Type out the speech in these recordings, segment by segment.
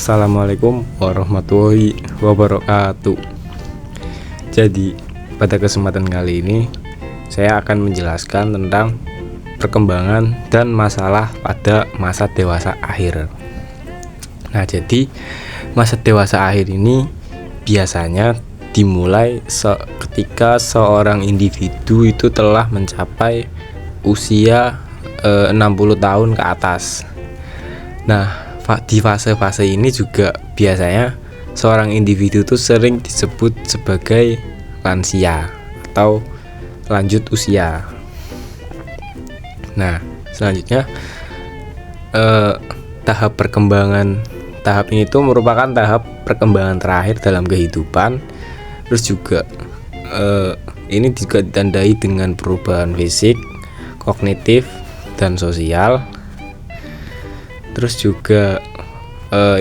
Assalamualaikum warahmatullahi wabarakatuh. Jadi, pada kesempatan kali ini saya akan menjelaskan tentang perkembangan dan masalah pada masa dewasa akhir. Nah, jadi masa dewasa akhir ini biasanya dimulai ketika seorang individu itu telah mencapai usia 60 tahun ke atas. Nah, di fase-fase ini juga biasanya seorang individu itu sering disebut sebagai lansia atau lanjut usia. Nah, selanjutnya tahap ini tuh merupakan tahap perkembangan terakhir dalam kehidupan. Terus juga ini juga ditandai dengan perubahan fisik, kognitif, dan sosial. Terus juga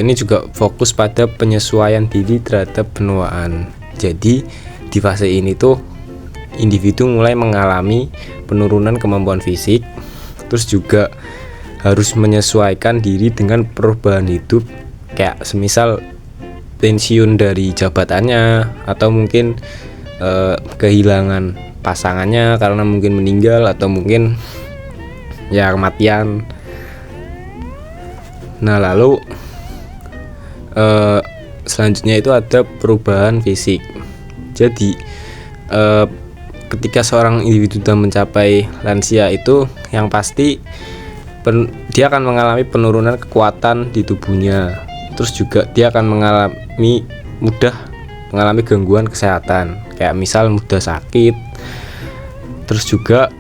ini juga fokus pada penyesuaian diri terhadap penuaan. Jadi di fase ini tuh individu mulai mengalami penurunan kemampuan fisik, terus juga harus menyesuaikan diri dengan perubahan hidup, kayak semisal pensiun dari jabatannya, atau mungkin kehilangan pasangannya karena mungkin meninggal, atau mungkin ya kematian. Nah, lalu selanjutnya itu ada perubahan fisik. Jadi ketika seorang individu sudah mencapai lansia itu yang pasti dia akan mengalami penurunan kekuatan di tubuhnya. Terus juga dia akan mudah mengalami gangguan kesehatan, kayak misal mudah sakit. Terus juga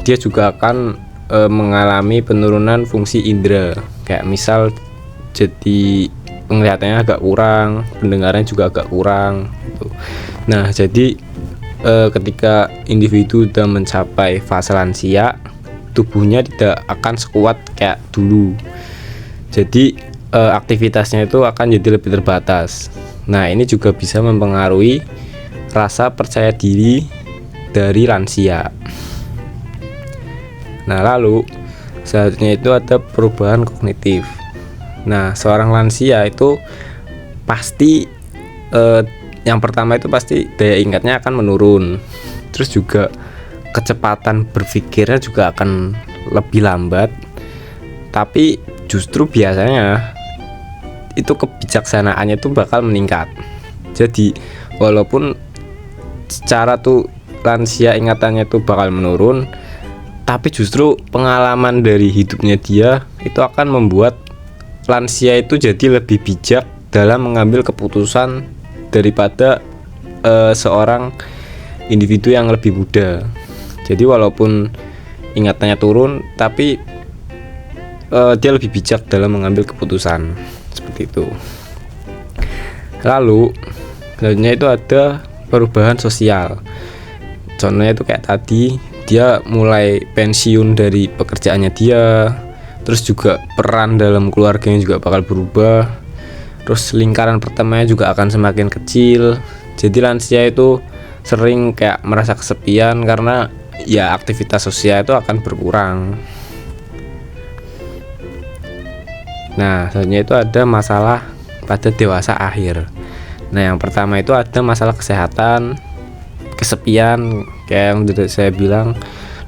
dia juga akan mengalami penurunan fungsi indera, kayak misal jadi penglihatannya agak kurang, pendengarannya juga agak kurang gitu. Nah, jadi ketika individu sudah mencapai fase lansia, tubuhnya tidak akan sekuat kayak dulu. Jadi aktivitasnya itu akan jadi lebih terbatas. Nah, ini juga bisa mempengaruhi rasa percaya diri dari lansia. Nah, lalu selanjutnya itu ada perubahan kognitif. Nah, seorang lansia itu pasti yang pertama itu pasti daya ingatnya akan menurun. Terus juga kecepatan berpikirnya juga akan lebih lambat. Tapi justru biasanya itu kebijaksanaannya itu bakal meningkat. Jadi walaupun secara tuh lansia ingatannya itu bakal menurun, tapi justru pengalaman dari hidupnya dia itu akan membuat lansia itu jadi lebih bijak dalam mengambil keputusan daripada seorang individu yang lebih muda. Jadi walaupun ingatannya turun, tapi dia lebih bijak dalam mengambil keputusan, seperti itu. Lalu selanjutnya itu ada perubahan sosial. Contohnya itu kayak tadi, dia mulai pensiun dari pekerjaannya dia. Terus juga peran dalam keluarganya juga bakal berubah. Terus lingkaran pertemanannya juga akan semakin kecil. Jadi lansia itu sering kayak merasa kesepian karena ya aktivitas sosial itu akan berkurang. Nah, selanjutnya itu ada masalah pada dewasa akhir. Nah, yang pertama itu ada masalah kesehatan, kesepian kayak yang sudah saya bilang.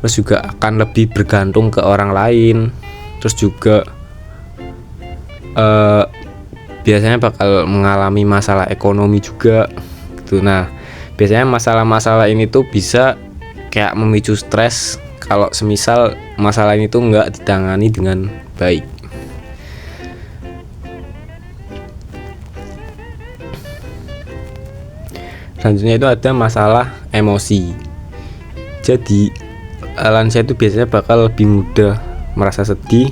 Terus juga akan lebih bergantung ke orang lain. Terus juga biasanya bakal mengalami masalah ekonomi juga gitu. Nah, biasanya masalah-masalah ini tuh bisa kayak memicu stres kalau semisal masalah ini tuh nggak ditangani dengan baik. Selanjutnya itu ada masalah emosi. Jadi lansia itu biasanya bakal lebih mudah merasa sedih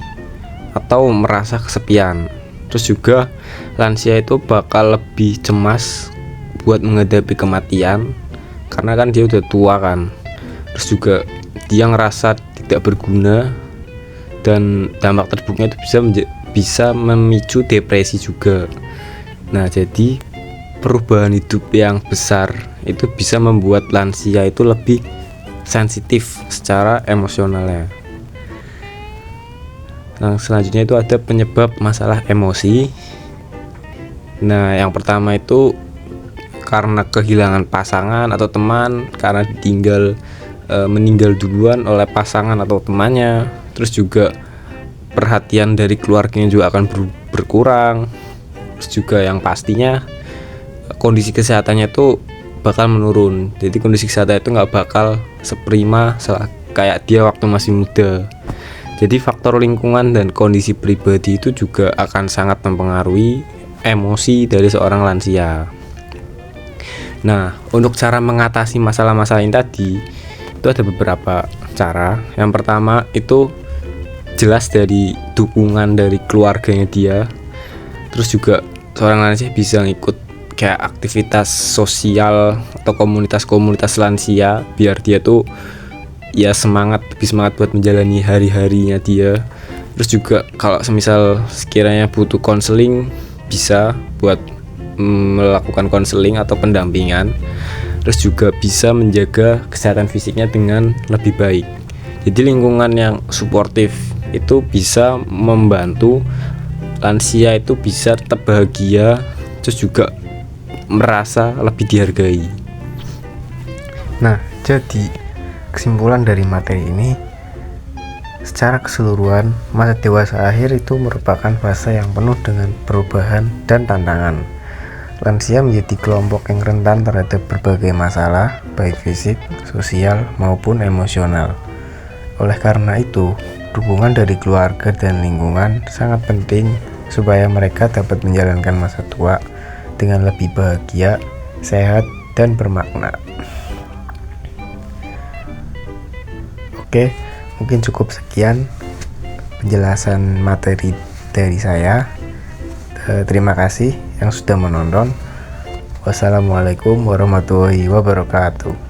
atau merasa kesepian. Terus juga lansia itu bakal lebih cemas buat menghadapi kematian karena kan dia udah tua kan. Terus juga dia ngerasa tidak berguna, dan dampak terburuknya itu bisa memicu depresi juga. Nah, jadi perubahan hidup yang besar itu bisa membuat lansia itu lebih sensitif secara emosionalnya. Nah, selanjutnya itu ada penyebab masalah emosi. Nah, yang pertama itu karena kehilangan pasangan atau teman, karena meninggal duluan oleh pasangan atau temannya. Terus juga perhatian dari keluarganya juga akan berkurang. Terus juga yang pastinya kondisi kesehatannya itu bakal menurun. Jadi kondisi kesehatan itu nggak bakal seprima kayak dia waktu masih muda. Jadi faktor lingkungan dan kondisi pribadi itu juga akan sangat mempengaruhi emosi dari seorang lansia. Nah, untuk cara mengatasi masalah-masalah ini tadi itu ada beberapa cara. Yang pertama itu jelas dari dukungan dari keluarganya dia. Terus juga seorang lansia bisa ngikut kayak aktivitas sosial atau komunitas-komunitas lansia biar dia tuh ya lebih semangat buat menjalani hari-harinya dia. Terus juga kalau semisal sekiranya butuh konseling, bisa buat melakukan konseling atau pendampingan. Terus juga bisa menjaga kesehatan fisiknya dengan lebih baik. Jadi lingkungan yang suportif itu bisa membantu lansia itu bisa tetap bahagia, terus juga merasa lebih dihargai. Nah, jadi kesimpulan dari materi ini, secara keseluruhan masa dewasa akhir itu merupakan fase yang penuh dengan perubahan dan tantangan. Lansia menjadi kelompok yang rentan terhadap berbagai masalah, baik fisik, sosial, maupun emosional. Oleh karena itu, dukungan dari keluarga dan lingkungan sangat penting supaya mereka dapat menjalankan masa tua dengan lebih bahagia, sehat, dan bermakna. Oke, mungkin cukup sekian penjelasan materi dari saya. Terima kasih yang sudah menonton. Wassalamualaikum warahmatullahi wabarakatuh.